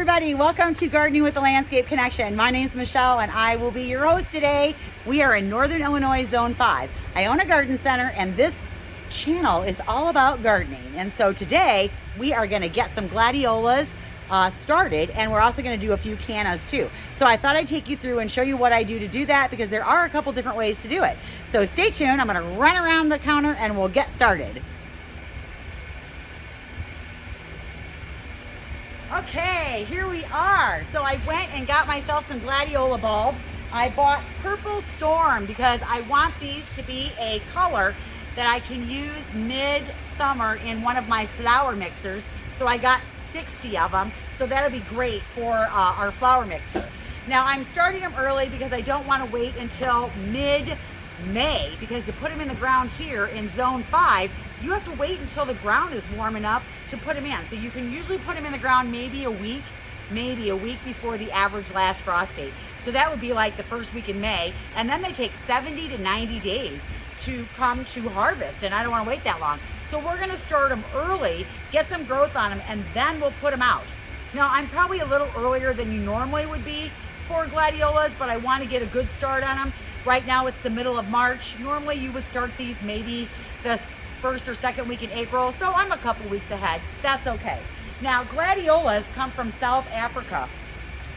everybody, welcome to Gardening with the Landscape Connection. My name is Michelle and I will be your host today. We are in Northern Illinois, Zone 5. I own a garden center and this channel is all about gardening. And so today we are going to get some gladiolas started, and we're also going to do a few cannas too. So I thought I'd take you through and show you what I do to do that, because there are a couple different ways to do it. So stay tuned. I'm going to run around the counter and we'll get started. Okay, here we are. So I went and got myself some gladiola bulbs. I bought Purple Storm because I want these to be a color that I can use mid-summer in one of my flower mixers. So I got 60 of them, so that'll be great for our flower mixer. Now I'm starting them early because I don't want to wait until mid-May, because to put them in the ground here in Zone 5, you have to wait until the ground is warm enough to put them in. So you can usually put them in the ground maybe a week before the average last frost date. So that would be like the first week in May, and then they take 70 to 90 days to come to harvest, and I don't want to wait that long. So we're going to start them early, get some growth on them, and then we'll put them out. Now I'm probably a little earlier than you normally would be for gladiolas, but I want to get a good start on them. Right now it's the middle of March. Normally you would start these maybe the first or second week in April, so I'm a couple weeks ahead. That's okay. Now gladiolas come from South Africa,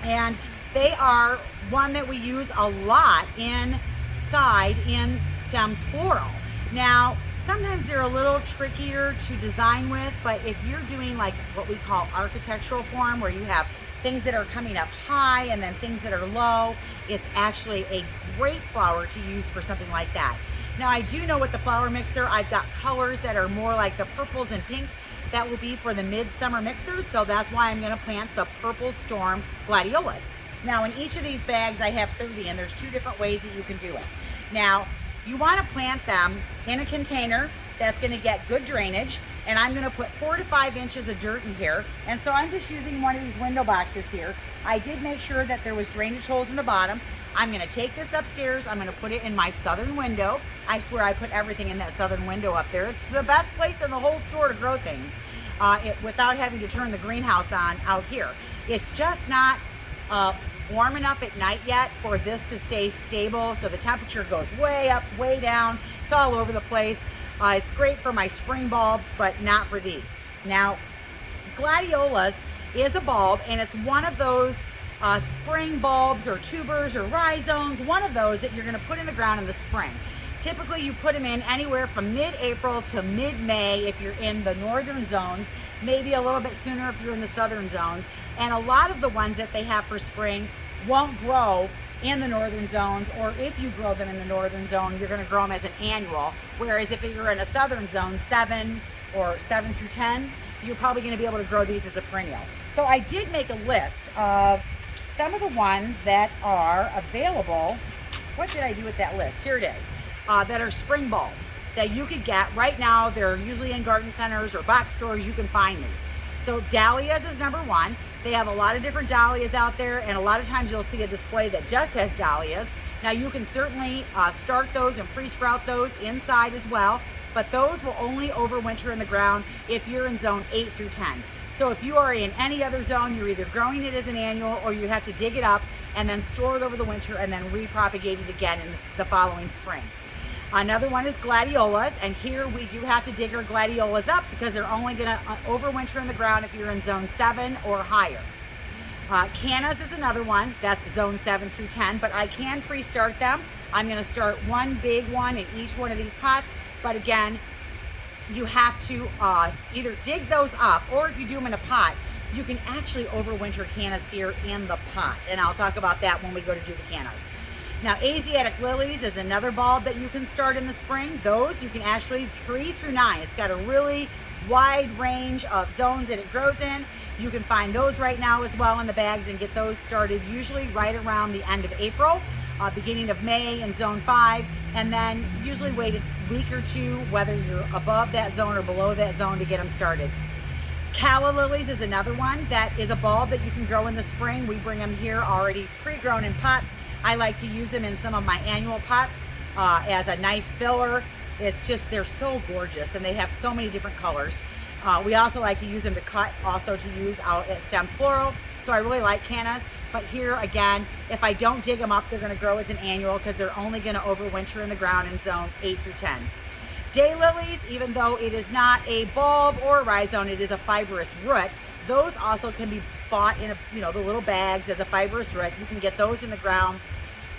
and they are one that we use a lot inside in stems floral. Now sometimes they're a little trickier to design with, but if you're doing like what we call architectural form, where you have things that are coming up high and then things that are low, it's actually a great flower to use for something like that. Now I do know with the flower mixer, I've got colors that are more like the purples and pinks. That will be for the midsummer mixers, so that's why I'm going to plant the Purple Storm gladiolas. Now in each of these bags I have 30, and there's two different ways that you can do it. Now you want to plant them in a container that's going to get good drainage, and I'm going to put 4 to 5 inches of dirt in here. And so I'm just using one of these window boxes here. I did make sure that there was drainage holes in the bottom. I'm going to take this upstairs, I'm going to put it in my southern window. I swear I put everything in that southern window up there. It's the best place in the whole store to grow things without having to turn the greenhouse on out here. It's just not warm enough at night yet for this to stay stable, so the temperature goes way up, way down. It's all over the place. It's great for my spring bulbs, but not for these. Now, gladiolas is a bulb, and it's one of those spring bulbs or tubers or rhizomes, one of those that you're going to put in the ground in the spring. Typically you put them in anywhere from mid-April to mid-May if you're in the northern zones, maybe a little bit sooner if you're in the southern zones. And a lot of the ones that they have for spring won't grow in the northern zones, or if you grow them in the northern zone, you're going to grow them as an annual. Whereas if you're in a southern zone, 7 through 10, you're probably going to be able to grow these as a perennial. So I did make a list of some of the ones that are available. What did I do with that list? Here it is. That are spring bulbs that you could get right now. They're usually in garden centers or box stores. You can find these. So dahlias is number one. They have a lot of different dahlias out there, and a lot of times you'll see a display that just has dahlias. Now you can certainly start those and pre-sprout those inside as well, but those will only overwinter in the ground if you're in zone 8 through 10. So if you are in any other zone, you're either growing it as an annual, or you have to dig it up and then store it over the winter and then repropagate it again in the following spring. Another one is gladiolas, and here we do have to dig our gladiolas up because they're only going to overwinter in the ground if you're in zone 7 or higher. Cannas is another one, that's zone 7 through 10, but I can pre-start them. I'm going to start one big one in each one of these pots, but again, you have to either dig those up, or if you do them in a pot, you can actually overwinter cannas here in the pot, and I'll talk about that when we go to do the cannas. Now Asiatic lilies is another bulb that you can start in the spring. Those you can actually 3 through 9. It's got a really wide range of zones that it grows in. You can find those right now as well in the bags and get those started usually right around the end of April, beginning of May in zone 5, and then usually wait a week or two, whether you're above that zone or below that zone, to get them started. Calla lilies is another one that is a bulb that you can grow in the spring. We bring them here already pre-grown in pots. I like to use them in some of my annual pots as a nice filler. It's just, they're so gorgeous, and they have so many different colors. We also like to use them to cut, also to use out at Stems Floral. So I really like cannas. But here again, if I don't dig them up, they're going to grow as an annual because they're only going to overwinter in the ground in zone 8 through 10. Daylilies, even though it is not a bulb or a rhizome, it is a fibrous root. Those also can be bought in the little bags as a fibrous root. You can get those in the ground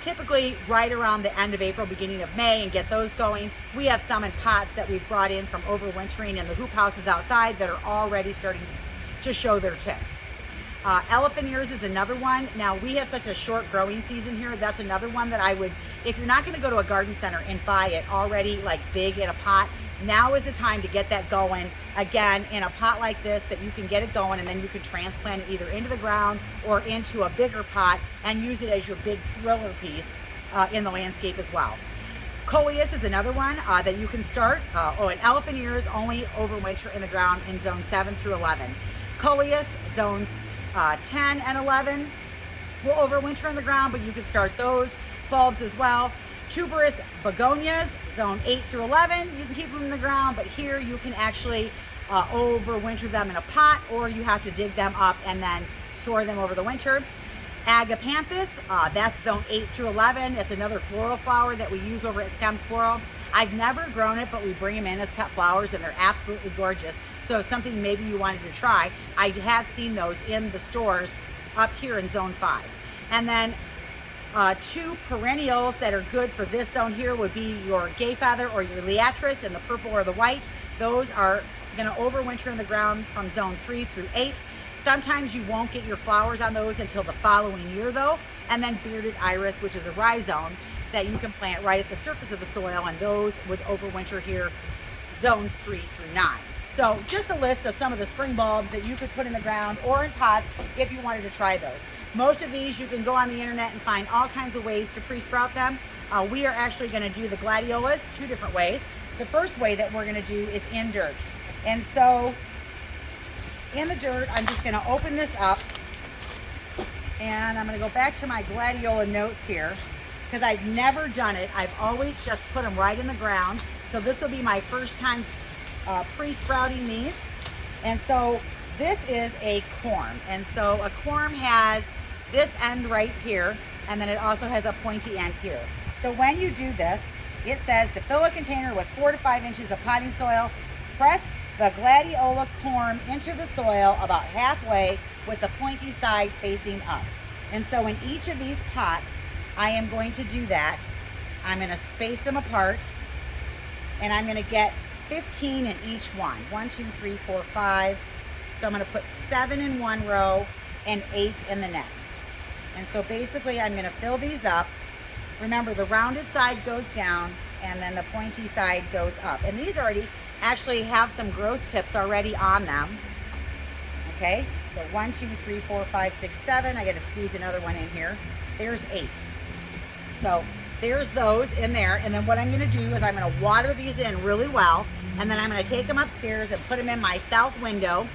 typically right around the end of April, beginning of May, and get those going. We have some in pots that we've brought in from overwintering in the hoop houses outside that are already starting to show their tips. Elephant ears is another one. Now, we have such a short growing season here. That's another one that I would, if you're not going to go to a garden center and buy it already like big in a pot, now is the time to get that going. Again, in a pot like this, that you can get it going, and then you can transplant it either into the ground or into a bigger pot and use it as your big thriller piece in the landscape as well. Coleus is another one that you can start. And elephant ears only overwinter in the ground in zone 7 through 11. Coleus, zones 10 and 11 will overwinter in the ground, but you can start those bulbs as well. Tuberous begonias, zone 8 through 11, you can keep them in the ground, but here you can actually overwinter them in a pot, or you have to dig them up and then store them over the winter. Agapanthus, that's zone 8 through 11. It's another floral flower that we use over at Stems Floral. I've never grown it, but we bring them in as cut flowers, and they're absolutely gorgeous. So something maybe you wanted to try. I have seen those in the stores up here in zone 5. And then two perennials that are good for this zone here would be your gay feather or your liatris in the purple or the white. Those are going to overwinter in the ground from zone 3 through 8. Sometimes you won't get your flowers on those until the following year though. And then bearded iris, which is a rhizome that you can plant right at the surface of the soil, and those would overwinter here zones 3 through 9. So just a list of some of the spring bulbs that you could put in the ground or in pots if you wanted to try those. Most of these you can go on the internet and find all kinds of ways to pre-sprout them. We are actually going to do the Gladiolas 2 different ways. The first way that we're going to do is in dirt. And so in the dirt, I'm just going to open this up, and I'm going to go back to my gladiola notes here because I've never done it. I've always just put them right in the ground. So this will be my first time pre-sprouting these. And so this is a corm, and so a corm has this end right here, and then it also has a pointy end here. So when you do this, it says to fill a container with 4 to 5 inches of potting soil, press the gladiola corm into the soil about halfway with the pointy side facing up. And so in each of these pots, I am going to do that. I'm going to space them apart, and I'm going to get 15 in each one. 1, 2, 3, 4, 5. So I'm going to put 7 in one row and 8 in the next. And so basically I'm going to fill these up. Remember, the rounded side goes down and then the pointy side goes up. And these already actually have some growth tips already on them. Okay, so 1, 2, 3, 4, 5, 6, 7. I got to squeeze another one in here. There's 8. So there's those in there. And then what I'm going to do is I'm going to water these in really well. And then I'm going to take them upstairs and put them in my south window.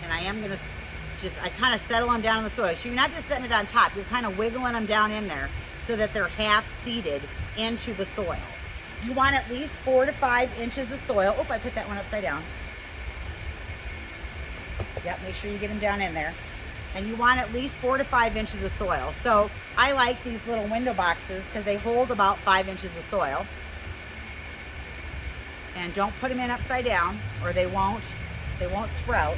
And I am going to I kind of settle them down in the soil. So you're not just setting it on top. You're kind of wiggling them down in there so that they're half seated into the soil. You want at least 4 to 5 inches of soil. Oh, I put that one upside down. Yep, make sure you get them down in there. And you want at least 4 to 5 inches of soil. So I like these little window boxes because they hold about 5 inches of soil. And don't put them in upside down or they won't sprout.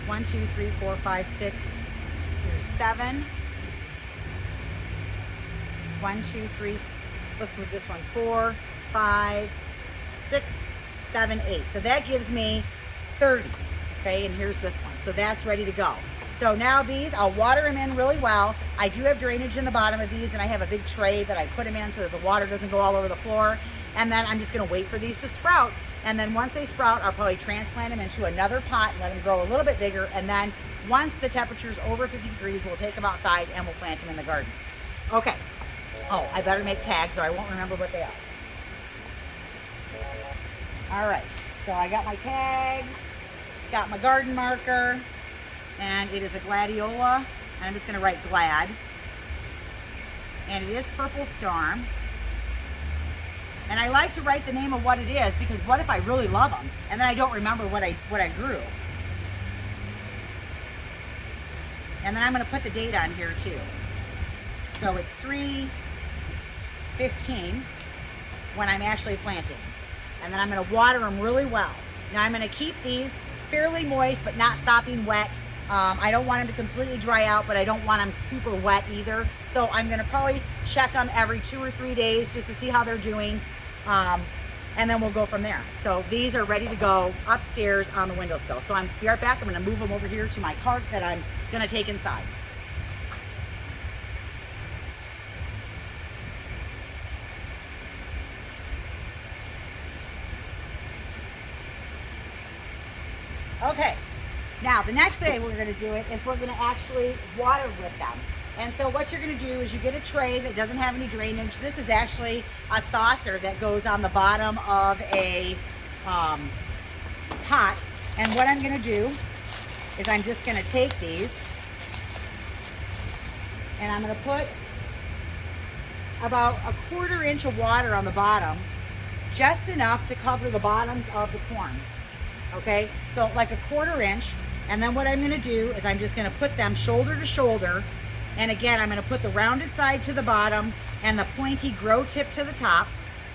1, 2, 3, 4, 5, 6. Here's 7. 1, 2, 3. Let's move this one. 4, 5, 6, 7, 8. So that gives me 30. Okay, and here's this one. So that's ready to go. So now these, I'll water them in really well. I do have drainage in the bottom of these, and I have a big tray that I put them in so that the water doesn't go all over the floor. And then I'm just going to wait for these to sprout. And then once they sprout, I'll probably transplant them into another pot and let them grow a little bit bigger. And then once the temperature's over 50 degrees, we'll take them outside and we'll plant them in the garden. Okay. Oh, I better make tags or I won't remember what they are. All right. So I got my tags, got my garden marker, and it is a gladiola. And I'm just going to write glad. And it is purple storm. And I like to write the name of what it is, because what if I really love them and then I don't remember what I grew? And then I'm going to put the date on here too. So it's 3/15 when I'm actually planting. And then I'm going to water them really well. Now I'm going to keep these fairly moist but not sopping wet. I don't want them to completely dry out, but I don't want them super wet either. So I'm going to probably check them every 2 or 3 days just to see how they're doing. And then we'll go from there. So these are ready to go upstairs on the windowsill. So I'm be right back. I'm going to move them over here to my cart that I'm going to take inside. Okay, now the next thing we're going to do is we're going to actually water with them. And so what you're going to do is you get a tray that doesn't have any drainage. This is actually a saucer that goes on the bottom of a pot. And what I'm going to do is I'm just going to take these and I'm going to put about a 1/4 inch of water on the bottom, just enough to cover the bottoms of the corms. Okay, so like a 1/4 inch. And then what I'm going to do is I'm just going to put them shoulder to shoulder. And again, I'm going to put the rounded side to the bottom and the pointy grow tip to the top.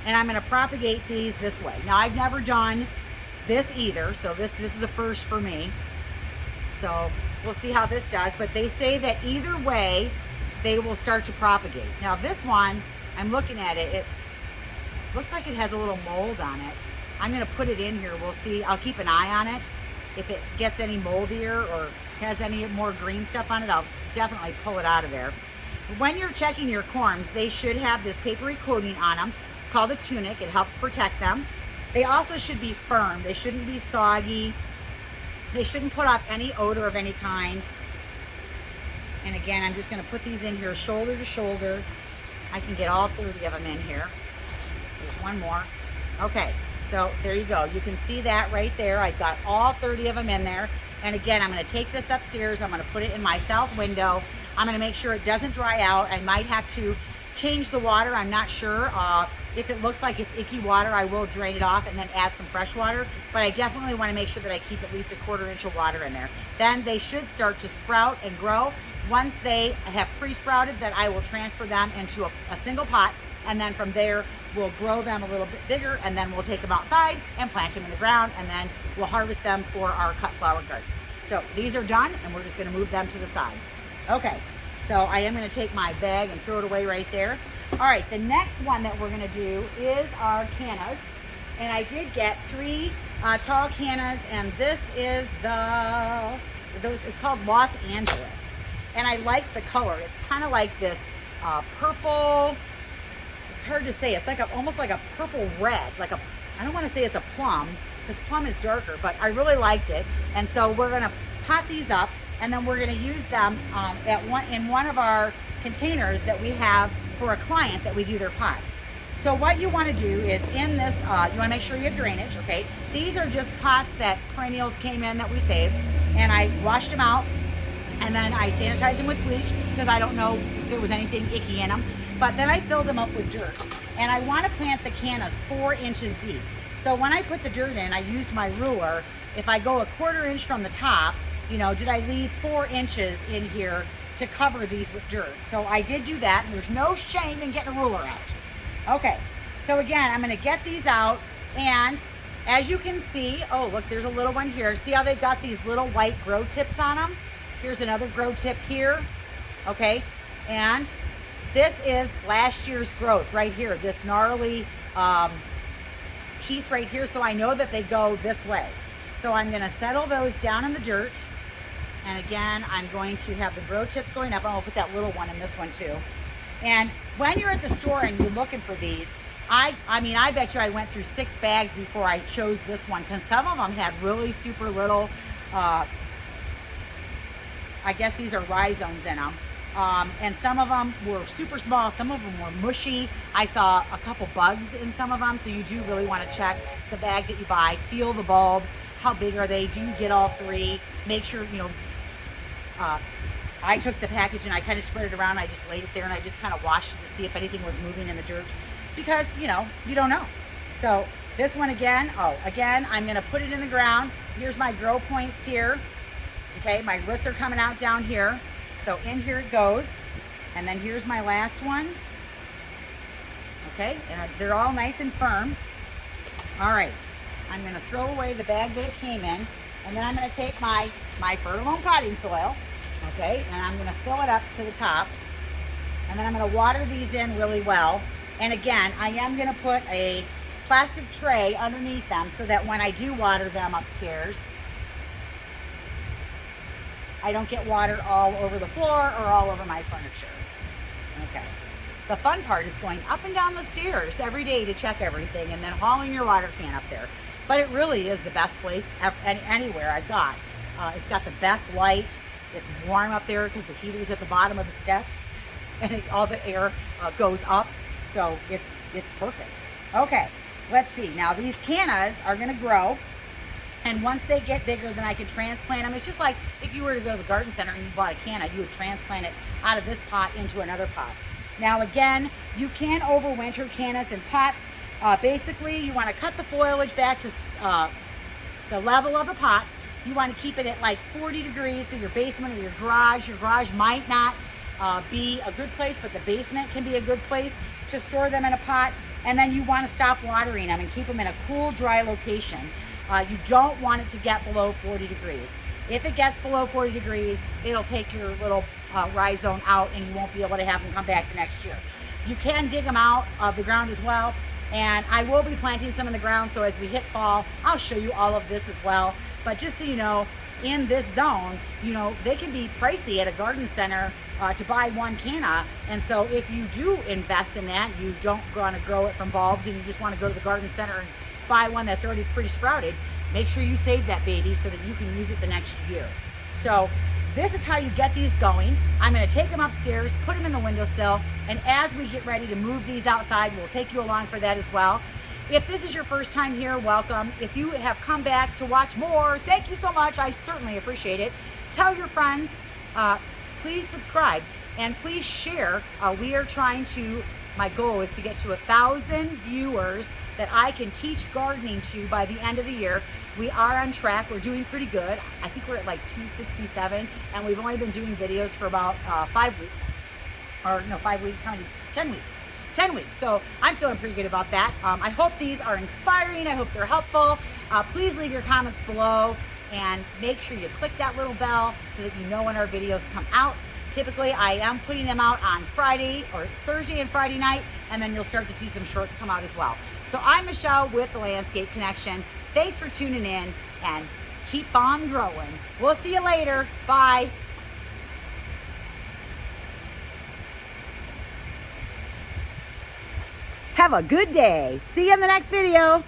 And I'm going to propagate these this way. Now, I've never done this either, so this is a first for me. So we'll see how this does. But they say that either way, they will start to propagate. Now, this one, I'm looking at it. It looks like it has a little mold on it. I'm going to put it in here. We'll see. I'll keep an eye on it. If it gets any moldier or has any more green stuff on it, I'll definitely pull it out of there. When you're checking your corms, they should have this papery coating on them. It's called a tunic. It helps protect them. They also should be firm. They shouldn't be soggy. They shouldn't put off any odor of any kind. And again, I'm just going to put these in here shoulder to shoulder. I can get all 30 of them in here. There's one more. Okay, so there you go. You can see that right there. I've got all 30 of them in there. And again, I'm going to take this upstairs. I'm going to put it in my south window. I'm going to make sure it doesn't dry out. I might have to change the water. I'm not sure. If it looks like it's icky water, I will drain it off and then add some fresh water. But I definitely want to make sure that I keep at least a 1/4 inch of water in there. Then they should start to sprout and grow. Once they have pre-sprouted, then I will transfer them into a single pot. And then from there, we'll grow them a little bit bigger. And then we'll take them outside and plant them in the ground. And then we'll harvest them for our cut flower garden. So these are done, and we're just going to move them to the side. Okay, so I am going to take my bag and throw it away right there. All right, the next one that we're going to do is our cannas. And I did get 3 tall cannas, and this is it's called Los Angeles. And I like the color. It's kind of like this purple, it's hard to say. It's like almost like a purple red, I don't want to say it's a plum, because plum is darker, but I really liked it. And so we're going to pot these up, and then we're going to use them in one of our containers that we have for a client that we do their pots. So what you want to do is in this, you want to make sure you have drainage, okay? These are just pots that perennials came in that we saved, and I washed them out, and then I sanitized them with bleach because I don't know if there was anything icky in them. But then I filled them up with dirt, and I want to plant the cannas 4 inches deep. So when I put the dirt in, I used my ruler. If I go a 1/4 inch from the top, did I leave 4 inches in here to cover these with dirt? So I did do that, and there's no shame in getting a ruler out. Okay, so again, I'm going to get these out, and as you can see, oh look, there's a little one here. See how they've got these little white grow tips on them? Here's another grow tip here, okay? And this is last year's growth right here, this gnarly piece right here, so I know that they go this way. So I'm going to settle those down in the dirt. And again, I'm going to have the grow tips going up. I'm going to put that little one in this one too. And when you're at the store and you're looking for these, I bet you I went through 6 bags before I chose this one, because some of them had really super little, I guess these are rhizomes in them. And some of them were super small, some of them were mushy. I saw a couple bugs in some of them, so you do really want to check the bag that you buy, feel the bulbs, how big are they, do you get all 3, make sure, I took the package and I kind of spread it around, I just laid it there and I just kind of washed it to see if anything was moving in the dirt. because, you know, you don't know. So this one again, again, I'm gonna put it in the ground. Here's my grow points here. Okay, my roots are coming out down here. So in here it goes. And then here's my last one. Okay, and they're all nice and firm. All right, I'm gonna throw away the bag that it came in, and then I'm gonna take my fertile potting soil, okay, and I'm gonna fill it up to the top, and then I'm gonna water these in really well. And again, I am gonna put a plastic tray underneath them so that when I do water them upstairs, I don't get water all over the floor or all over my furniture. Okay. The fun part is going up and down the stairs every day to check everything and then hauling your water can up there. But it really is the best place anywhere I've got. It's got the best light. It's warm up there because the heater's at the bottom of the steps and all the air goes up. So it's perfect. Okay, let's see. Now these cannas are gonna grow. And once they get bigger, then I can transplant them. It's just like if you were to go to the garden center and you bought a canna, you would transplant it out of this pot into another pot. Now again, you can overwinter cannas in pots. Basically, you want to cut the foliage back to the level of the pot. You want to keep it at like 40 degrees, so your basement or your garage might not be a good place, but the basement can be a good place to store them in a pot. And then you want to stop watering them and keep them in a cool, dry location. You don't want it to get below 40 degrees. If it gets below 40 degrees, it'll take your little rhizome out and you won't be able to have them come back the next year. You can dig them out of the ground as well. And I will be planting some in the ground, so as we hit fall, I'll show you all of this as well. But just so you know, in this zone, you know, they can be pricey at a garden center to buy one canna. And so if you do invest in that, you don't want to grow it from bulbs and you just want to go to the garden center and buy one that's already pretty sprouted, make sure you save that baby so that you can use it the next year. So this is how you get these going. I'm going to take them upstairs, put them in the windowsill, and as we get ready to move these outside, we'll take you along for that as well. If this is your first time here, welcome. If you have come back to watch more, thank you so much. I certainly appreciate it. Tell your friends, please subscribe, and please share. We are trying to, my goal is to get to 1,000 viewers that I can teach gardening to by the end of the year. We are on track. We're doing pretty good. I think we're at like 267, and we've only been doing videos for about 5 weeks. Or no, 5 weeks, how many? 10 weeks. 10 weeks. So I'm feeling pretty good about that. I hope these are inspiring. I hope they're helpful. Please leave your comments below and make sure you click that little bell so that you know when our videos come out. Typically, I am putting them out on Friday or Thursday and Friday night, and then you'll start to see some shorts come out as well. So I'm Michelle with the Landscape Connection. Thanks for tuning in and keep on growing. We'll see you later. Bye. Have a good day. See you in the next video.